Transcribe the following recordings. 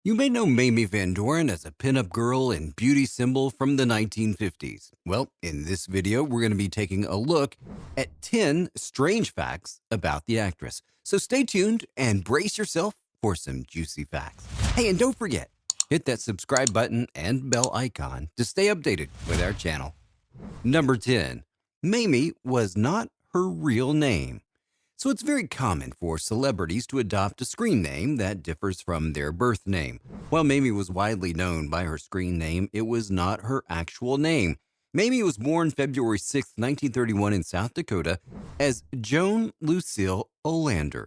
You may know Mamie Van Doren as a pinup girl and beauty symbol from the 1950s. Well, in this video, we're going to be taking a look at 10 strange facts about the actress. So stay tuned and brace yourself for some juicy facts. Hey, and don't forget, hit that subscribe button and bell icon to stay updated with our channel. Number 10. Mamie was not her real name. So it's very common for celebrities to adopt a screen name that differs from their birth name. While Mamie was widely known by her screen name, it was not her actual name. Mamie was born February 6, 1931 in South Dakota as Joan Lucille Olander.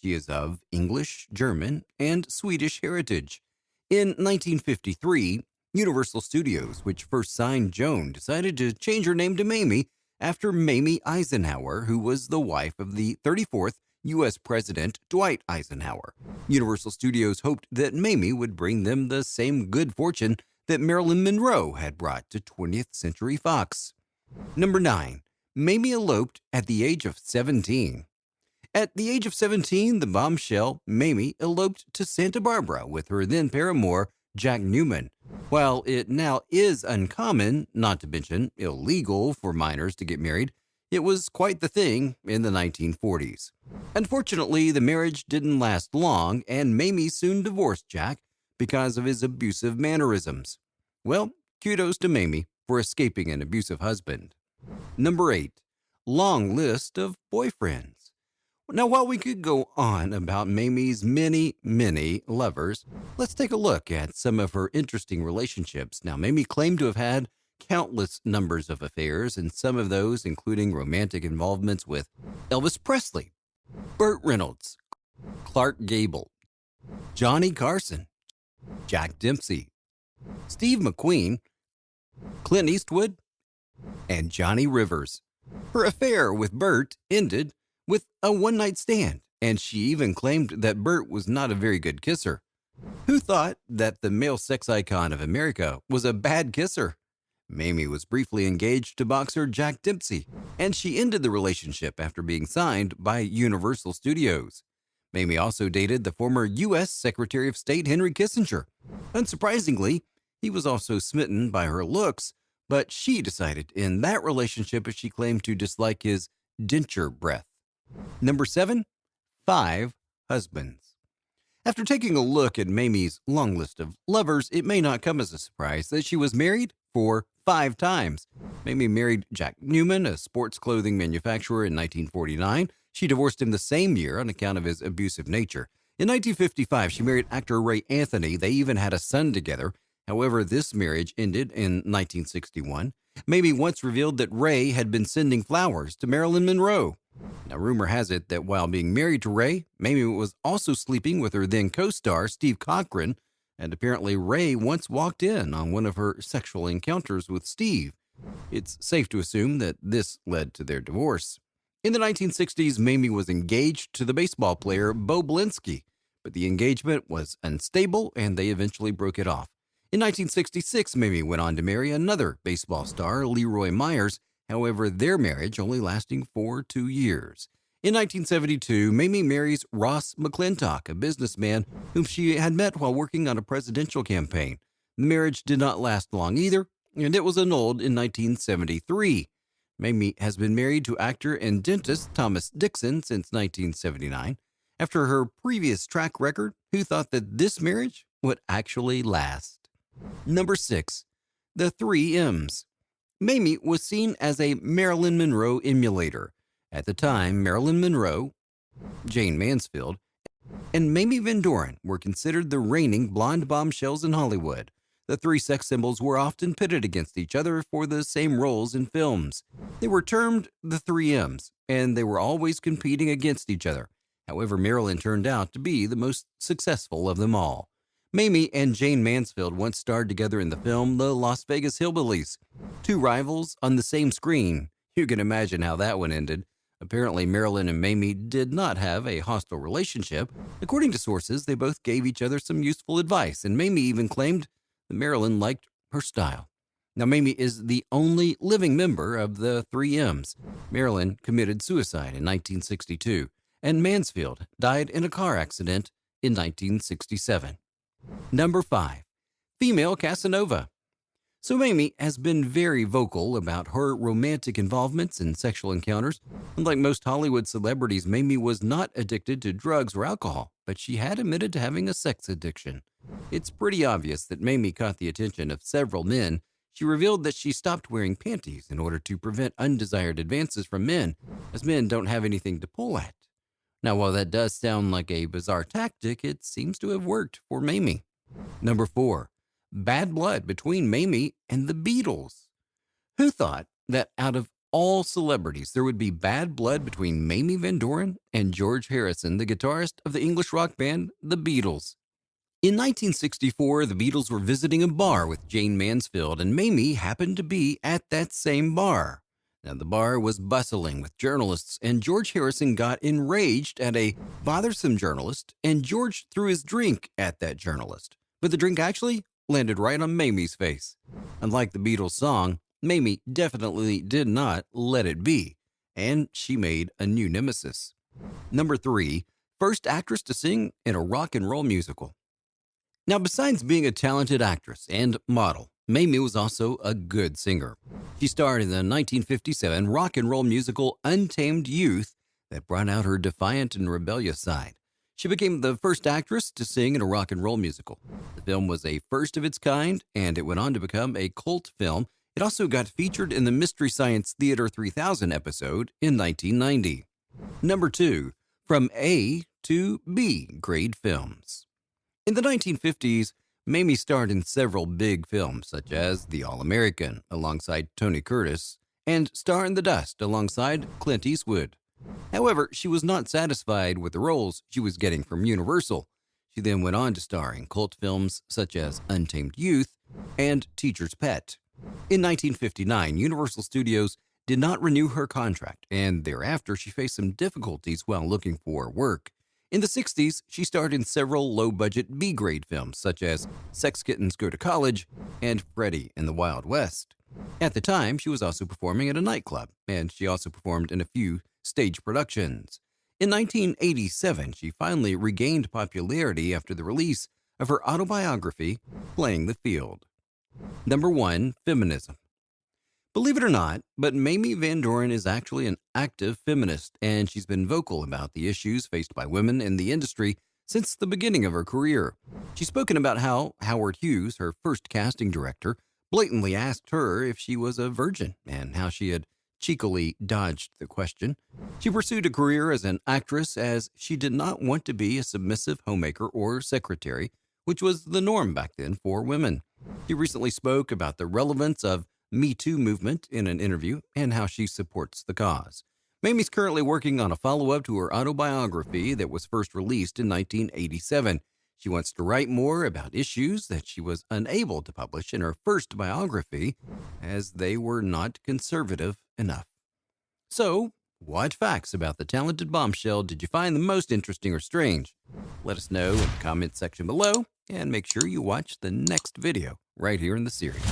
She is of English, German, and Swedish heritage. In 1953, Universal Studios, which first signed Joan, decided to change her name to Mamie after Mamie Eisenhower, who was the wife of the 34th U.S. President Dwight Eisenhower. Universal Studios hoped that Mamie would bring them the same good fortune that Marilyn Monroe had brought to 20th Century Fox. Number 9. Mamie eloped at the age of 17. At the age of 17, the bombshell Mamie eloped to Santa Barbara with her then paramour, Jack Newman. While it now is uncommon, not to mention illegal, for minors to get married, it was quite the thing in the 1940s. Unfortunately, the marriage didn't last long, and Mamie soon divorced Jack because of his abusive mannerisms. Well, kudos to Mamie for escaping an abusive husband. Number 8. Long list of boyfriends. Now, while we could go on about Mamie's many, many lovers, let's take a look at some of her interesting relationships. Now, Mamie claimed to have had countless numbers of affairs, and some of those including romantic involvements with Elvis Presley, Burt Reynolds, Clark Gable, Johnny Carson, Jack Dempsey, Steve McQueen, Clint Eastwood, and Johnny Rivers. Her affair with Burt ended with a one-night stand, and she even claimed that Burt was not a very good kisser. Who thought that the male sex icon of America was a bad kisser? Mamie was briefly engaged to boxer Jack Dempsey, and she ended the relationship after being signed by Universal Studios. Mamie also dated the former U.S. Secretary of State Henry Kissinger. Unsurprisingly, he was also smitten by her looks, but she decided to end that relationship as she claimed to dislike his denture breath. Number 7. 5 husbands. After taking a look at Mamie's long list of lovers, it may not come as a surprise that she was married for 5 times. Mamie married Jack Newman, a sports clothing manufacturer, in 1949. She divorced him the same year on account of his abusive nature. In 1955, she married actor Ray Anthony. They even had a son together. However, this marriage ended in 1961. Mamie once revealed that Ray had been sending flowers to Marilyn Monroe. Now, rumor has it that while being married to Ray, Mamie was also sleeping with her then co-star, Steve Cochran, and apparently Ray once walked in on one of her sexual encounters with Steve. It's safe to assume that this led to their divorce. In the 1960s, Mamie was engaged to the baseball player Bo Blinsky, but the engagement was unstable and they eventually broke it off. In 1966, Mamie went on to marry another baseball star, Leroy Myers. However, their marriage only lasting for 2 years. In 1972, Mamie marries Ross McClintock, a businessman whom she had met while working on a presidential campaign. The marriage did not last long either, and it was annulled in 1973. Mamie has been married to actor and dentist Thomas Dixon since 1979. After her previous track record, who thought that this marriage would actually last? Number 6. The 3 M's. Mamie was seen as a Marilyn Monroe emulator. At the time, Marilyn Monroe, Jane Mansfield, and Mamie Van Doren were considered the reigning blonde bombshells in Hollywood. The 3 sex symbols were often pitted against each other for the same roles in films. They were termed the 3 M's, and they were always competing against each other. However, Marilyn turned out to be the most successful of them all. Mamie and Jane Mansfield once starred together in the film The Las Vegas Hillbillies. 2 rivals on the same screen. You can imagine how that one ended. Apparently, Marilyn and Mamie did not have a hostile relationship. According to sources, they both gave each other some useful advice, and Mamie even claimed that Marilyn liked her style. Now, Mamie is the only living member of the 3 M's. Marilyn committed suicide in 1962, and Mansfield died in a car accident in 1967. Number 5. Female Casanova. So Mamie has been very vocal about her romantic involvements and sexual encounters. Unlike most Hollywood celebrities, Mamie was not addicted to drugs or alcohol, but she had admitted to having a sex addiction. It's pretty obvious that Mamie caught the attention of several men. She revealed that she stopped wearing panties in order to prevent undesired advances from men, as men don't have anything to pull at. Now, while that does sound like a bizarre tactic, it seems to have worked for Mamie. Number 4. Bad blood between Mamie and the Beatles. Who thought that out of all celebrities there would be bad blood between Mamie Van Doren and George Harrison, the guitarist of the English rock band The Beatles? In 1964, the Beatles were visiting a bar with Jane Mansfield, and Mamie happened to be at that same bar. Now, the bar was bustling with journalists, and George Harrison got enraged at a bothersome journalist, and George threw his drink at that journalist. But the drink actually landed right on Mamie's face. Unlike the Beatles song, Mamie definitely did not let it be, and she made a new nemesis. Number 3. First actress to sing in a rock and roll musical. Now, besides being a talented actress and model, Mamie was also a good singer. She starred in the 1957 rock and roll musical Untamed Youth that brought out her defiant and rebellious side. She became the first actress to sing in a rock and roll musical. The film was a first of its kind, and it went on to become a cult film. It also got featured in the Mystery Science Theater 3000 episode in 1990. Number 2. From A to B grade films. In the 1950s, Mamie starred in several big films, such as The All-American alongside Tony Curtis and Star in the Dust alongside Clint Eastwood. However, she was not satisfied with the roles she was getting from Universal. She then went on to star in cult films such as Untamed Youth and Teacher's Pet. In 1959, Universal Studios did not renew her contract, and thereafter she faced some difficulties while looking for work. In the 60s, she starred in several low-budget B-grade films such as Sex Kittens Go to College and Freddie in the Wild West. At the time, she was also performing at a nightclub, and she also performed in a few stage productions. In 1987, she finally regained popularity after the release of her autobiography, Playing the Field. Number 1. Feminism. Believe it or not, but Mamie Van Doren is actually an active feminist, and she's been vocal about the issues faced by women in the industry since the beginning of her career. She's spoken about how Howard Hughes, her first casting director, blatantly asked her if she was a virgin and how she had cheekily dodged the question. She pursued a career as an actress as she did not want to be a submissive homemaker or secretary, which was the norm back then for women. She recently spoke about the relevance of Me Too movement in an interview and how she supports the cause. Mamie's currently working on a follow-up to her autobiography that was first released in 1987. She wants to write more about issues that she was unable to publish in her first biography, as they were not conservative enough. So, what facts about the talented bombshell did you find the most interesting or strange? Let us know in the comments section below, and make sure you watch the next video right here in the series.